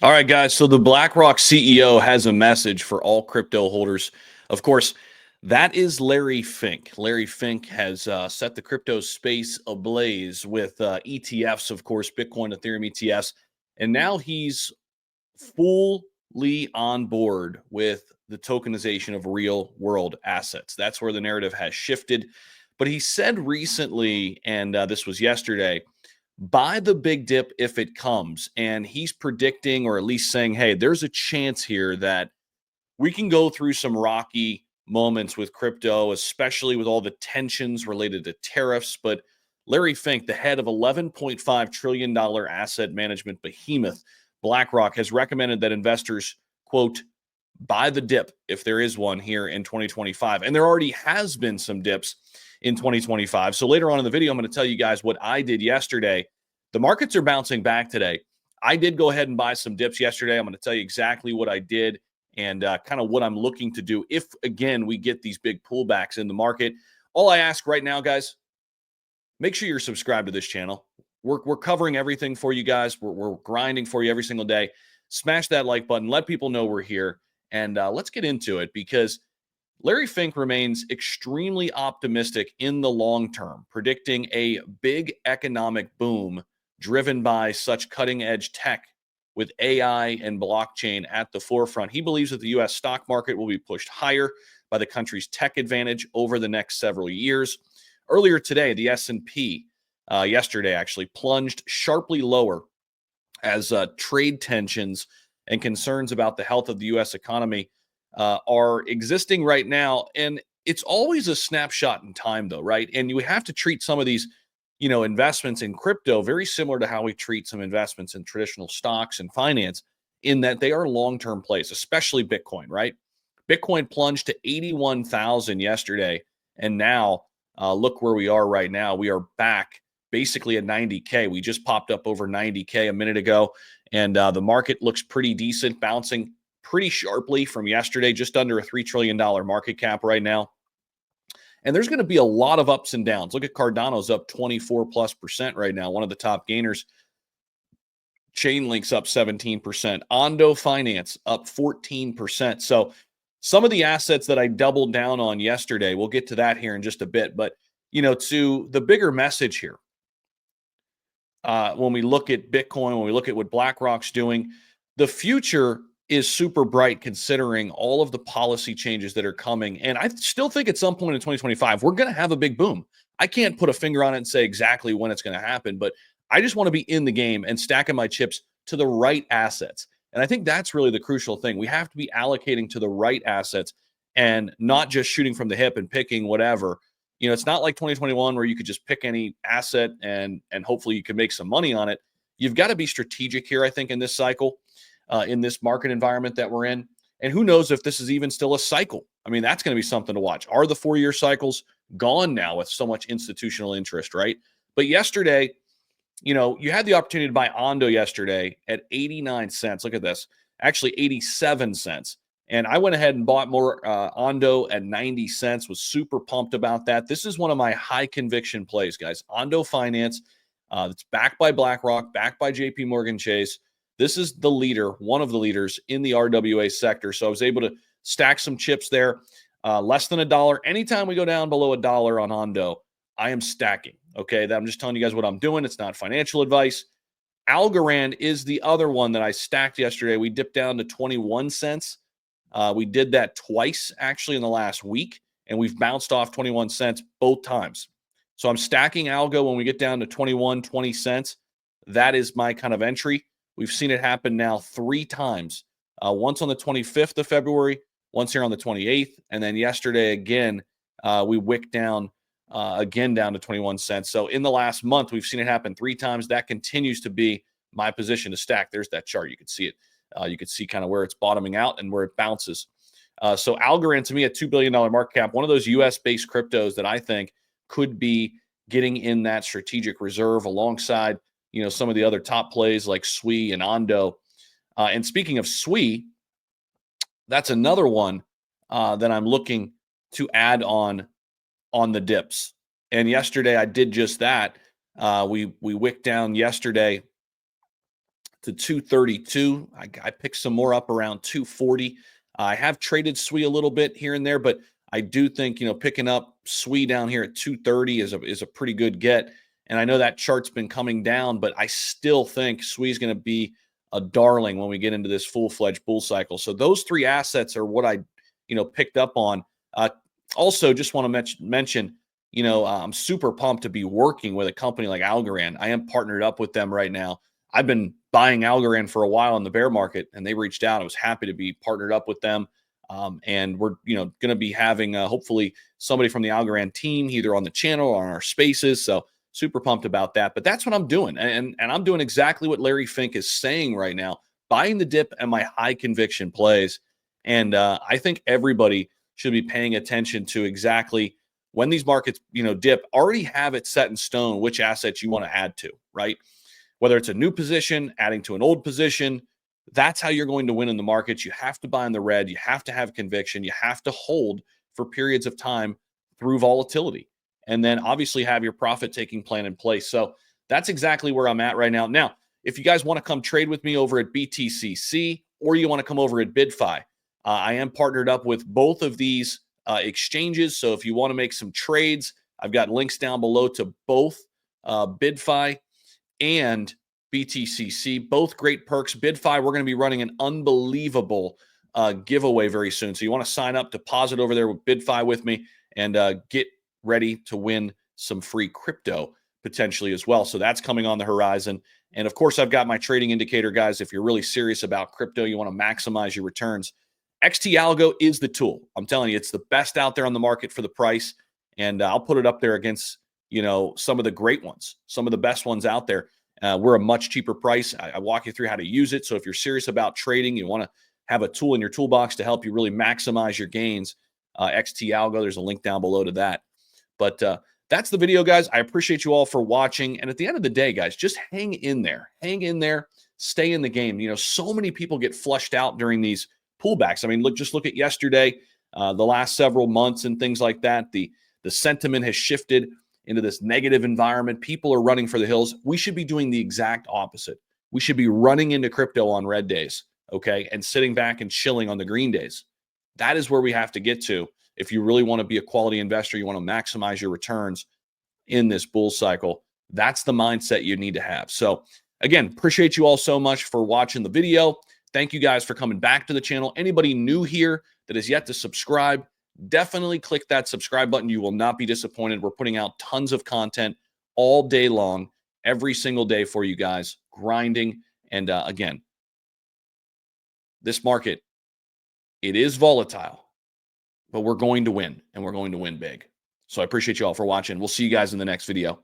All right, guys. So the BlackRock CEO has a message for all crypto holders. Of course, that is Larry Fink. Larry Fink has set the crypto space ablaze with ETFs, of course, Bitcoin, Ethereum ETFs. And now he's fully on board with the tokenization of real world assets. That's where the narrative has shifted. But he said recently, and this was yesterday, buy the big dip if it comes. And he's predicting, or at least saying, hey, there's a chance here that we can go through some rocky moments with crypto, especially with all the tensions related to tariffs. But Larry Fink, the head of $11.5 trillion asset management behemoth, BlackRock, has recommended that investors, quote, buy the dip if there is one here in 2025. And there already has been some dips in 2025. So later on in the video, I'm going to tell you guys what I did yesterday. The markets are bouncing back today. I did go ahead and buy some dips yesterday. I'm going to tell you exactly what I did and kind of what I'm looking to do if, again, we get these big pullbacks in the market. All I ask right now, guys, make sure you're subscribed to this channel. We're covering everything for you guys. We're grinding for you every single day. Smash that like button. Let people know we're here. And let's get into it because Larry Fink remains extremely optimistic in the long term, predicting a big economic boom driven by such cutting edge tech with AI and blockchain at the forefront. He believes that the US stock market will be pushed higher by the country's tech advantage over the next several years. Earlier today, the S&P yesterday actually plunged sharply lower as trade tensions and concerns about the health of the U.S. economy are existing right now. And it's always a snapshot in time, though, right? And you have to treat some of these, investments in crypto very similar to how we treat some investments in traditional stocks and finance, in that they are long-term plays, especially Bitcoin, right? Bitcoin plunged to 81,000 yesterday, and now look where we are right now. We are back basically at 90K. We just popped up over 90K a minute ago, and the market looks pretty decent, bouncing pretty sharply from yesterday, just under a $3 trillion market cap right now. And there's going to be a lot of ups and downs. Look at Cardano's up 24+% right now, one of the top gainers. Chainlink's up 17%. Ondo Finance up 14%. So some of the assets that I doubled down on yesterday, we'll get to that here in just a bit. But, to the bigger message here, when we look at Bitcoin, when we look at what BlackRock's doing, the future is super bright considering all of the policy changes that are coming. And I still think at some point in 2025, we're going to have a big boom. I can't put a finger on it and say exactly when it's going to happen, but I just want to be in the game and stacking my chips to the right assets. And I think that's really the crucial thing. We have to be allocating to the right assets and not just shooting from the hip and picking whatever. It's not like 2021 where you could just pick any asset and hopefully you can make some money on it. You've got to be strategic here, I think, in this cycle, in this market environment that we're in. And who knows if this is even still a cycle? I mean, that's going to be something to watch. Are the 4-year cycles gone now with so much institutional interest, right? But yesterday, you had the opportunity to buy Ondo yesterday at 89 cents. Look at this. Actually, 87 cents. And I went ahead and bought more Ondo at 90 cents, was super pumped about that. This is one of my high conviction plays, guys. Ondo Finance, it's backed by BlackRock, backed by JP Morgan Chase. This is the leader, one of the leaders in the RWA sector. So I was able to stack some chips there, less than $1. Anytime we go down below $1 on Ondo, I am stacking. Okay, I'm just telling you guys what I'm doing. It's not financial advice. Algorand is the other one that I stacked yesterday. We dipped down to 21 cents. We did that twice actually in the last week, and we've bounced off 21 cents both times. So I'm stacking algo when we get down to 21, 20 cents. That is my kind of entry. We've seen it happen now 3 times. Once on the 25th of February, once here on the 28th, and then yesterday again, we wicked down again down to 21 cents. So in the last month, we've seen it happen 3 times. That continues to be my position to stack. There's that chart. You can see it. You can see kind of where it's bottoming out and where it bounces. So Algorand, to me, a $2 billion market cap, one of those US-based cryptos that I think could be getting in that strategic reserve alongside, some of the other top plays like SWI and Ondo. And speaking of SWI, that's another one that I'm looking to add on the dips. And yesterday I did just that. We wicked down yesterday to 232. I picked some more up around 240. I have traded SWE a little bit here and there, but I do think, picking up SWE down here at 230 is a pretty good get. And I know that chart's been coming down, but I still think SWE is going to be a darling when we get into this full-fledged bull cycle. So those three assets are what I, picked up on. Also, just want to mention, I'm super pumped to be working with a company like Algorand. I am partnered up with them right now. I've been buying Algorand for a while in the bear market, and they reached out. I was happy to be partnered up with them. And we're, going to be having hopefully somebody from the Algorand team either on the channel or on our spaces. So super pumped about that. But that's what I'm doing. And I'm doing exactly what Larry Fink is saying right now, buying the dip and my high conviction plays. And I think everybody should be paying attention to exactly when these markets, dip, already have it set in stone which assets you want to add to, right? Whether it's a new position, adding to an old position, that's how you're going to win in the markets. You have to buy in the red. You have to have conviction. You have to hold for periods of time through volatility. And then obviously have your profit taking plan in place. So that's exactly where I'm at right now. Now, if you guys want to come trade with me over at BTCC or you want to come over at BitFi, I am partnered up with both of these exchanges. So if you want to make some trades, I've got links down below to both BitFi and BTCC, both great perks. BitFi, we're going to be running an unbelievable giveaway very soon. So you want to sign up, deposit over there with BitFi with me, and get ready to win some free crypto potentially as well. So that's coming on the horizon. And of course, I've got my trading indicator, guys. If you're really serious about crypto, you want to maximize your returns, XT Algo is the tool. I'm telling you, it's the best out there on the market for the price. And I'll put it up there against, some of the great ones, some of the best ones out there. We're a much cheaper price. I walk you through how to use it. So if you're serious about trading, you want to have a tool in your toolbox to help you really maximize your gains, XT Algo, there's a link down below to that. But that's the video, guys. I appreciate you all for watching. And at the end of the day, guys, just hang in there. Hang in there. Stay in the game. So many people get flushed out during these pullbacks. I mean, just look at yesterday, the last several months and things like that. The sentiment has shifted into this negative environment. People are running for the hills. We should be doing the exact opposite. We should be running into crypto on red days, okay, and sitting back and chilling on the green days. That is where we have to get to if you really want to be a quality investor. You want to maximize your returns in this bull cycle. That's the mindset you need to have. So again, appreciate you all so much for watching the video. Thank you guys for coming back to the channel. Anybody new here that is yet to subscribe, definitely click that subscribe button. You will not be disappointed. We're putting out tons of content all day long, every single day for you guys, grinding. And again, this market, it is volatile, but we're going to win, and we're going to win big. So I appreciate you all for watching. We'll see you guys in the next video.